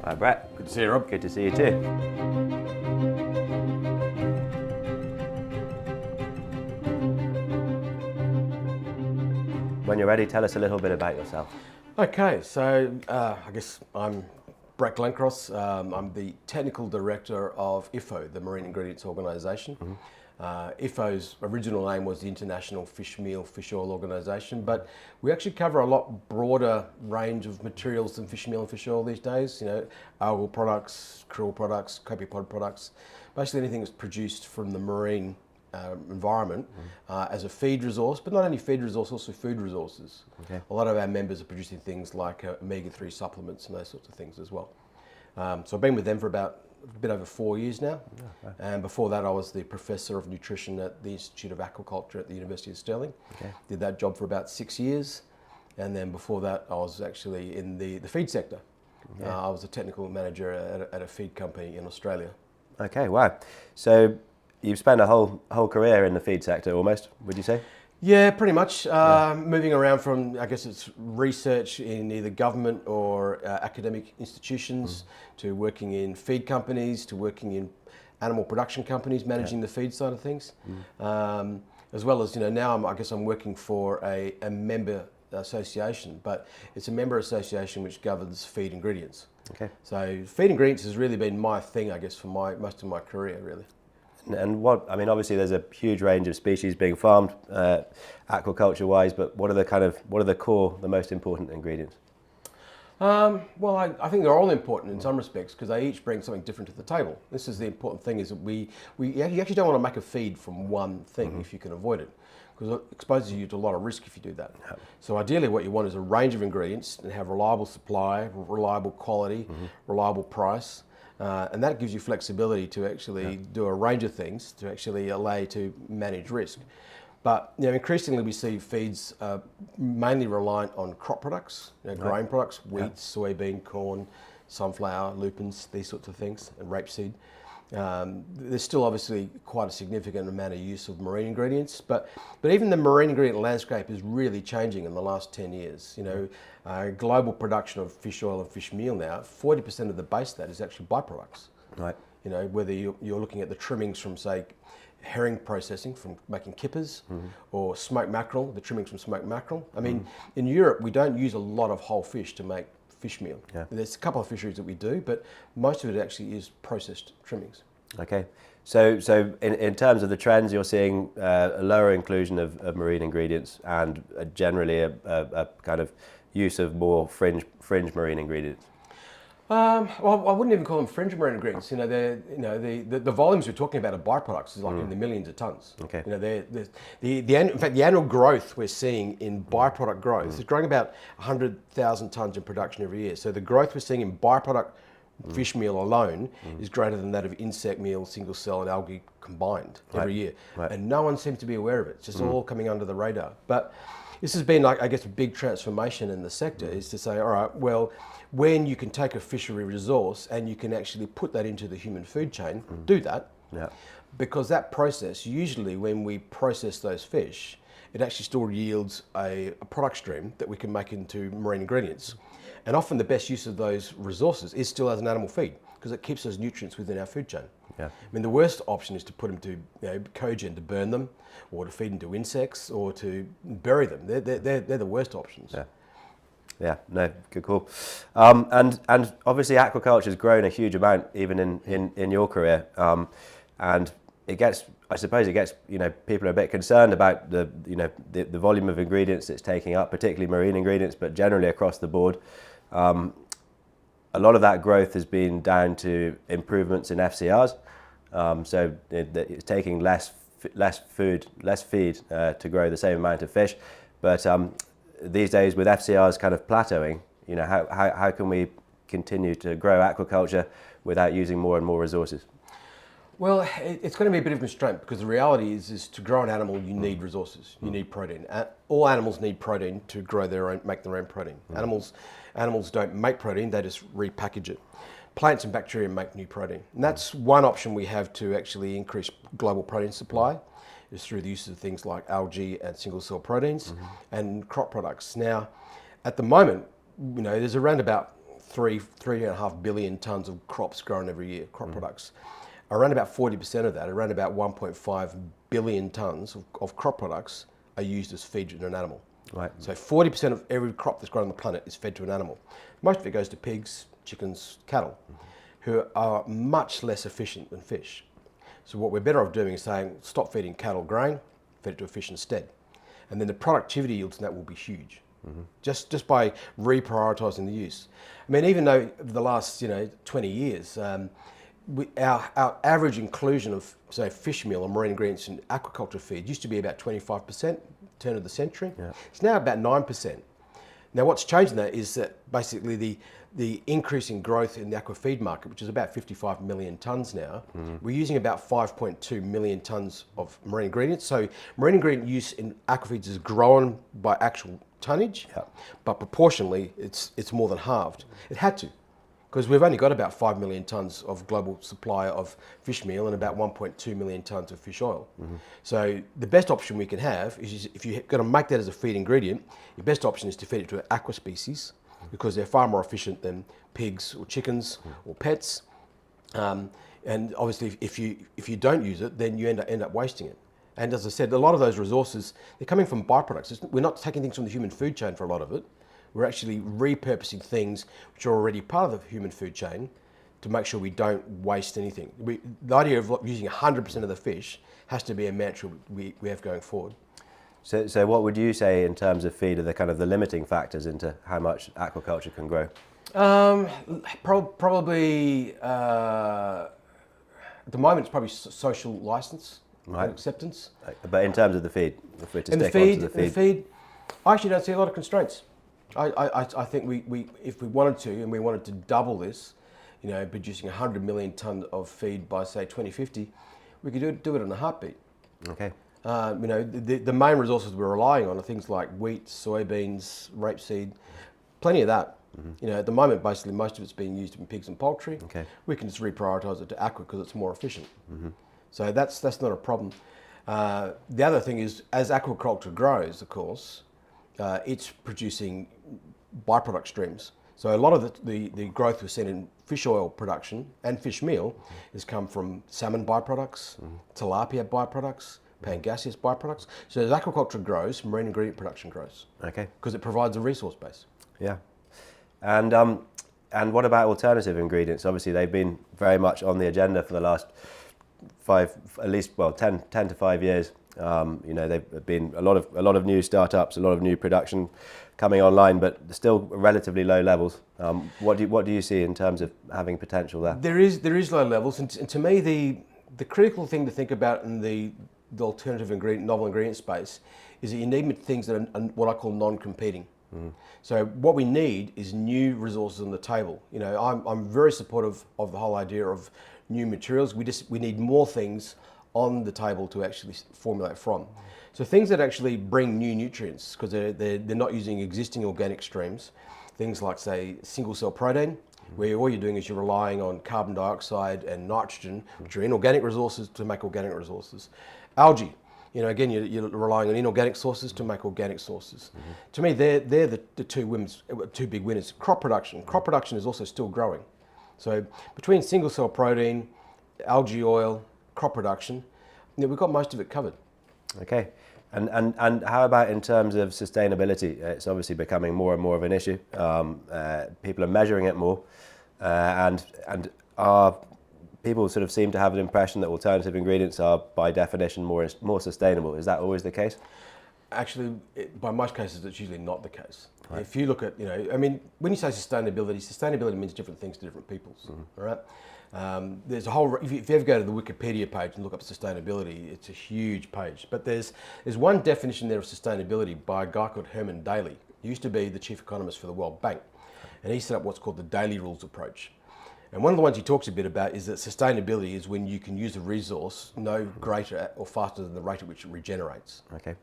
Hi Brett. Good to see you, Rob. Good to see you too. When you're ready, tell us a little bit about yourself. Okay, so I guess I'm Brett Glencross. I'm the Technical Director of IFFO, the Marine Ingredients Organisation. IFFO's original name was the International Fish Meal, Fish Oil Organisation, but we actually cover a lot broader range of materials than fish meal and fish oil these days. You know, algal products, krill products, copepod products, basically anything that's produced from the marine environment as a feed resource, but not only feed resource, also food resources. Okay. A lot of our members are producing things like omega-3 supplements and those sorts of things as well. So I've been with them for about a bit over 4 years now. Okay. And before that I was the Professor of Nutrition at the Institute of Aquaculture at the University of Stirling. Okay. Did that job for about 6 years. And then before that I was actually in the feed sector. Okay. I was a technical manager at a feed company in Australia. Okay, wow. So you've spent a whole career in the feed sector almost, would you say? Yeah, pretty much. Moving around from, I guess it's research in either government or academic institutions to working in feed companies, to working in animal production companies, managing the feed side of things. As well as, you know, now I guess I'm working for a member association, but it's a member association which governs feed ingredients. Okay. So feed ingredients has really been my thing, I guess, for most of my career, really. And obviously there's a huge range of species being farmed aquaculture-wise, but what are the core, the most important ingredients? Well, I think they're all important in some respects because they each bring something different to the table. This is the important thing, is that you actually don't want to make a feed from one thing if you can avoid it, because it exposes you to a lot of risk if you do that. Yep. So ideally what you want is a range of ingredients and have reliable supply, reliable quality, reliable price. And that gives you flexibility to actually do a range of things to actually allow you to manage risk. But you know, increasingly we see feeds mainly reliant on crop products, you know, grain products, wheat, soybean, corn, sunflower, lupins, these sorts of things, and rapeseed. There's still obviously quite a significant amount of use of marine ingredients, but even the marine ingredient landscape is really changing in the last 10 years. You know, global production of fish oil and fish meal now, 40% of the base of that is actually byproducts. Right. You know, whether you're looking at the trimmings from, say, herring processing, from making kippers, or smoked mackerel, the trimmings from smoked mackerel. I mean, in Europe we don't use a lot of whole fish to make fish meal. Yeah. There's a couple of fisheries that we do, but most of it actually is processed trimmings. Okay, so in terms of the trends, you're seeing a lower inclusion of marine ingredients and generally a kind of use of more fringe marine ingredients. Well, I wouldn't even call them fringe marine ingredients. You know, the volumes we're talking about of byproducts is like in the millions of tons. Okay. You know, in fact, the annual growth we're seeing in byproduct growth is growing about 100,000 tons in production every year. So the growth we're seeing in byproduct fish meal alone is greater than that of insect meal, single cell, and algae combined every year. Right. And no one seems to be aware of it. It's just all coming under the radar. But this has been, like, I guess, a big transformation in the sector, is to say, all right, well, when you can take a fishery resource and you can actually put that into the human food chain, do that. Yeah. Because that process, usually when we process those fish, it actually still yields a product stream that we can make into marine ingredients. And often the best use of those resources is still as an animal feed, because it keeps those nutrients within our food chain. Yeah. I mean, the worst option is to put them to, you know, cogen, to burn them, or to feed them to insects, or to bury them. They're the worst options. Yeah. Yeah, no, good call. And obviously aquaculture has grown a huge amount even in your career. And I suppose it gets, you know, people are a bit concerned about the volume of ingredients it's taking up, particularly marine ingredients, but generally across the board. A lot of that growth has been down to improvements in FCRs. So it's taking less feed to grow the same amount of fish. But these days, with FCRs kind of plateauing, you know, how can we continue to grow aquaculture without using more and more resources? Well, it's going to be a bit of a constraint, because the reality is to grow an animal, you need resources. You need protein. All animals need protein to make their own protein. Animals don't make protein; they just repackage it. Plants and bacteria make new protein, and that's one option we have to actually increase global protein supply, is through the use of things like algae and single cell proteins and crop products. Now, at the moment, you know, there's around about 3.5 billion tonnes of crops grown every year, crop products. Around about 40% of that, around about 1.5 billion tonnes of crop products are used as feed to an animal. Right. So 40% of every crop that's grown on the planet is fed to an animal. Most of it goes to pigs, chickens, cattle, who are much less efficient than fish. So what we're better off doing is saying, stop feeding cattle grain, feed it to a fish instead. And then the productivity yields in that will be huge. Just by reprioritising the use. I mean, even though over the last 20 years, our average inclusion of, say, fish meal or marine ingredients in aquaculture feed used to be about 25%, turn of the century. Yeah. It's now about 9%. Now, what's changed in that is that basically the increasing growth in the aquafeed market, which is about 55 million tonnes now, we're using about 5.2 million tonnes of marine ingredients. So marine ingredient use in aquafeeds has grown by actual tonnage, but proportionally it's more than halved. It had to, because we've only got about 5 million tonnes of global supply of fish meal and about 1.2 million tonnes of fish oil. So the best option we can have is, if you're going to make that as a feed ingredient, your best option is to feed it to aqua species, because they're far more efficient than pigs or chickens or pets. And obviously, if you don't use it, then you end up wasting it. And as I said, a lot of those resources, they're coming from byproducts. We're not taking things from the human food chain for a lot of it. We're actually repurposing things which are already part of the human food chain to make sure we don't waste anything. The idea of using 100% of the fish has to be a mantra we have going forward. So what would you say in terms of feed are the limiting factors into how much aquaculture can grow? Probably, at the moment, it's probably social license. Right. And acceptance. But in terms of the feed, if we're to in the feed, I actually don't see a lot of constraints. I think we if we wanted to, and we wanted to double this, producing 100 million tonne of feed by, say, 2050, we could do it in a heartbeat. Okay. The main resources we're relying on are things like wheat, soybeans, rapeseed, plenty of that. At the moment, basically, most of it's being used in pigs and poultry. Okay. We can just reprioritise it to aqua because it's more efficient. So that's not a problem. The other thing is, as aquaculture grows, of course, it's producing byproduct streams. So a lot of the growth we've seen in fish oil production and fish meal has come from salmon byproducts, tilapia byproducts, pangasius byproducts. So as aquaculture grows, marine ingredient production grows. Okay. Because it provides a resource base. Yeah. And what about alternative ingredients? Obviously, they've been very much on the agenda for the last 10 to 5 years. They've been a lot of new startups, a lot of new production coming online, but still relatively low levels. What do you see in terms of having potential there? There is low levels, and to me the critical thing to think about in the alternative ingredient, novel ingredient space, is that you need things that are what I call non-competing. So what we need is new resources on the table. I'm very supportive of the whole idea of new materials. We need more things on the table to actually formulate from. So things that actually bring new nutrients, because they're not using existing organic streams. Things like, say, single cell protein, where all you're doing is you're relying on carbon dioxide and nitrogen, which are inorganic resources, to make organic resources. Algae. Again, you're relying on inorganic sources to make organic sources. To me, they're the two big winners. Crop production. Crop production is also still growing. So between single cell protein, algae oil, crop production, we've got most of it covered. Okay. And how about in terms of sustainability? It's obviously becoming more and more of an issue. People are measuring it more, and people sort of seem to have an impression that alternative ingredients are, by definition, more sustainable. Is that always the case? Actually, by most cases, it's usually not the case. Right. If you look at, when you say sustainability means different things to different peoples, all right? There's a whole, if you ever go to the Wikipedia page and look up sustainability, it's a huge page. But there's one definition there of sustainability by a guy called Herman Daly. He used to be the chief economist for the World Bank. And he set up what's called the Daily Rules approach. And one of the ones he talks a bit about is that sustainability is when you can use a resource no greater or faster than the rate at which it regenerates. Okay.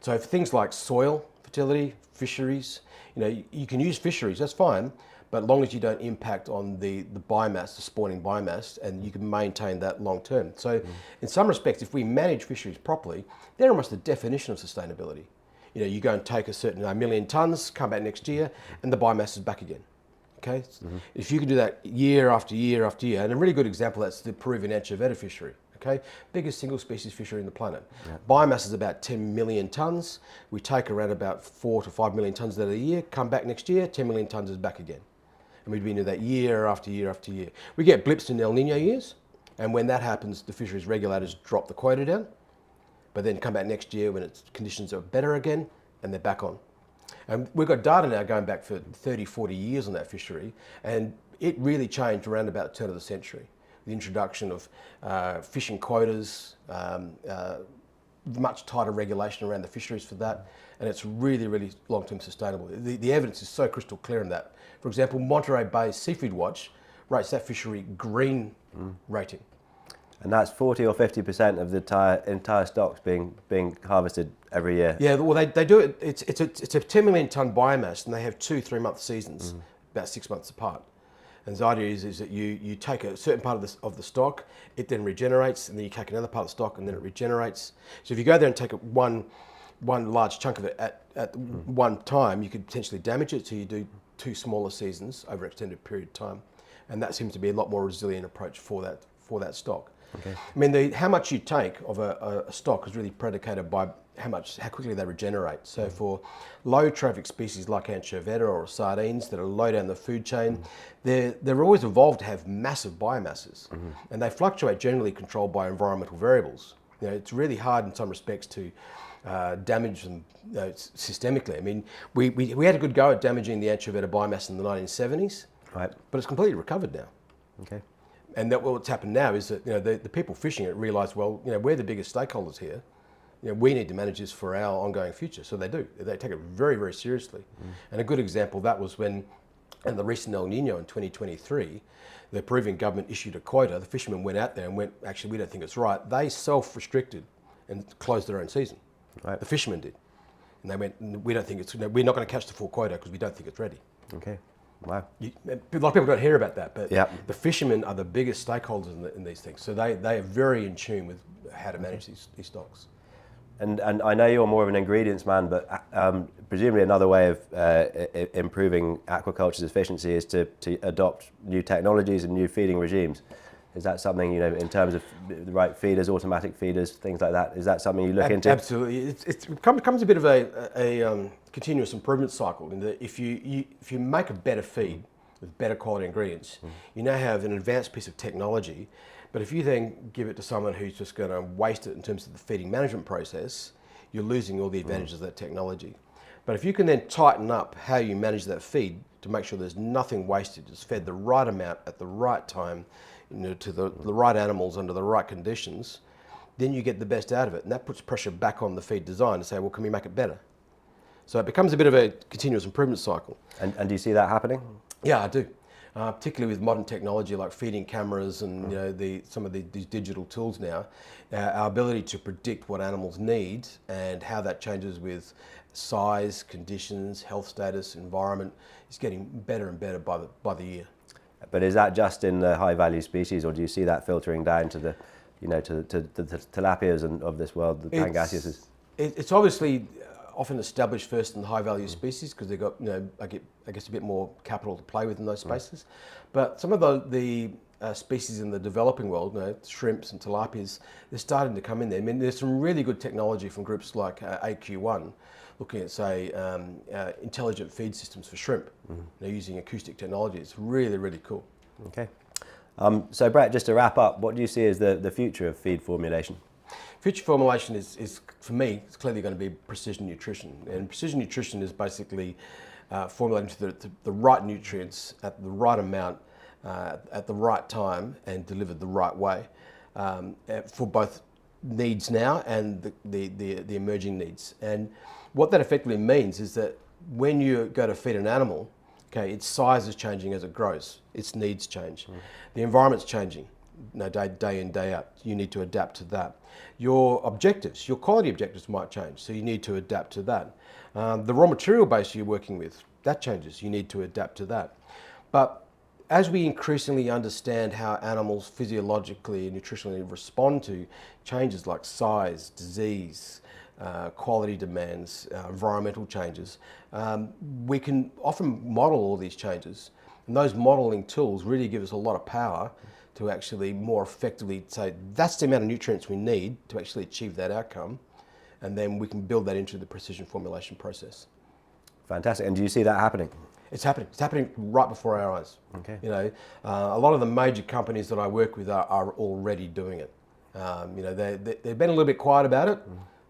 So for things like soil fertility, fisheries, you can use fisheries, that's fine, but as long as you don't impact on the biomass, the spawning biomass, and you can maintain that long term. So in some respects, if we manage fisheries properly, they're almost the definition of sustainability. You go and take a certain million tonnes, come back next year, and the biomass is back again. Okay, if you can do that year after year after year, and a really good example that's the Peruvian anchoveta fishery. Okay, biggest single species fishery in the planet. Biomass is about 10 million tonnes. We take around about 4 to 5 million tonnes of that a year. Come back next year, 10 million tonnes is back again, and we've been doing that year after year after year. We get blips in El Nino years, and when that happens, the fisheries regulators drop the quota down, but then come back next year when its conditions are better again, and they're back on. And we've got data now going back for 30, 40 years on that fishery, and it really changed around about the turn of the century. The introduction of fishing quotas, much tighter regulation around the fisheries for that, and it's really, really long-term sustainable. The evidence is so crystal clear in that. For example, Monterey Bay Seafood Watch rates that fishery green rating. And that's 40 or 50% of the entire stocks being harvested every year. Yeah, well, they do it. It's a 10 million tonne biomass, and they have 2-3 month seasons, about 6 months apart. And the idea is that you take a certain part of the stock, it then regenerates, and then you take another part of the stock, and then it regenerates. So if you go there and take one large chunk of it at one time, you could potentially damage it. So you do 2 smaller seasons over an extended period of time, and that seems to be a lot more resilient approach for that stock. Okay. I mean, how much you take of a stock is really predicated by how quickly they regenerate. So for low trophic species like anchoveta or sardines that are low down the food chain, they're always evolved to have massive biomasses, and they fluctuate, generally controlled by environmental variables. You know, it's really hard in some respects to damage them systemically. I mean, we had a good go at damaging the anchoveta biomass in the 1970s, Right. but it's completely recovered now. Okay. And what's happened now is that the people fishing it realise, well, we're the biggest stakeholders here. We need to manage this for our ongoing future. So they do. They take it very, very seriously. And a good example of that was when, in the recent El Nino in 2023, the Peruvian government issued a quota. The fishermen went out there and went, actually, we don't think it's right. They self-restricted and closed their own season. Right. The fishermen did. And they went, we don't think we're not going to catch the full quota because we don't think it's ready. Okay. Wow. A lot of people don't hear about that, but Yep. the fishermen are the biggest stakeholders in these things. So they are very in tune with how to manage these stocks. And I know you're more of an ingredients man, but presumably another way of improving aquaculture's efficiency is to adopt new technologies and new feeding regimes. Is that something, in terms of the right feeders, automatic feeders, things like that? Is that something you look into? Absolutely. It becomes a bit of a continuous improvement cycle in that if you make a better feed with better quality ingredients, you now have an advanced piece of technology. But if you then give it to someone who's just going to waste it in terms of the feeding management process, you're losing all the advantages of that technology. But if you can then tighten up how you manage that feed to make sure there's nothing wasted, it's fed the right amount at the right time, to the right animals under the right conditions, then you get the best out of it. And that puts pressure back on the feed design to say, well, can we make it better? So it becomes a bit of a continuous improvement cycle. And do you see that happening? Yeah, I do. Particularly with modern technology like feeding cameras and some of these digital tools now, our ability to predict what animals need and how that changes with size, conditions, health status, environment is getting better and better by the year. But is that just in the high value species, or do you see that filtering down to the, to the tilapias and of this world, the pangasiuses? It's obviously often established first in the high value species because they've got, I guess a bit more capital to play with in those spaces. But some of the species in the developing world, shrimps and tilapias, they're starting to come in there. I mean, there's some really good technology from groups like AQ1, looking at, say, intelligent feed systems for shrimp. They're using acoustic technology. It's really, really cool. Okay. So Brett, just to wrap up, what do you see as the future of feed formulation? Future formulation is for me, it's clearly going to be precision nutrition. And precision nutrition is basically formulating the right nutrients at the right amount, at the right time, and delivered the right way for both needs now and the emerging needs. And what that effectively means is that when you go to feed an animal, its size is changing as it grows, its needs change. The environment's changing, day in, day out. You need to adapt to that. Your objectives, your quality objectives might change, so you need to adapt to that. The raw material base you're working with, that changes, you need to adapt to that. But as we increasingly understand how animals physiologically and nutritionally respond to changes like size, disease, quality demands, environmental changes, we can often model all these changes And those modelling tools really give us a lot of power to actually more effectively say that's the amount of nutrients we need to actually achieve that outcome, and then we can build that into the precision formulation process. Fantastic. And do you see that happening? It's happening. It's happening right before our eyes. Okay. You know, a lot of the major companies that I work with are already doing it. You know, they've been a little bit quiet about it.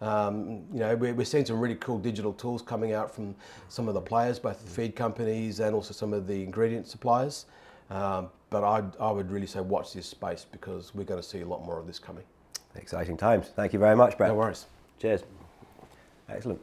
You know, we're seeing some really cool digital tools coming out from some of the players, both the feed companies and also some of the ingredient suppliers. But I would really say watch this space, because we're going to see a lot more of this coming. Exciting times. Thank you very much, Brett. No worries. Cheers. Excellent.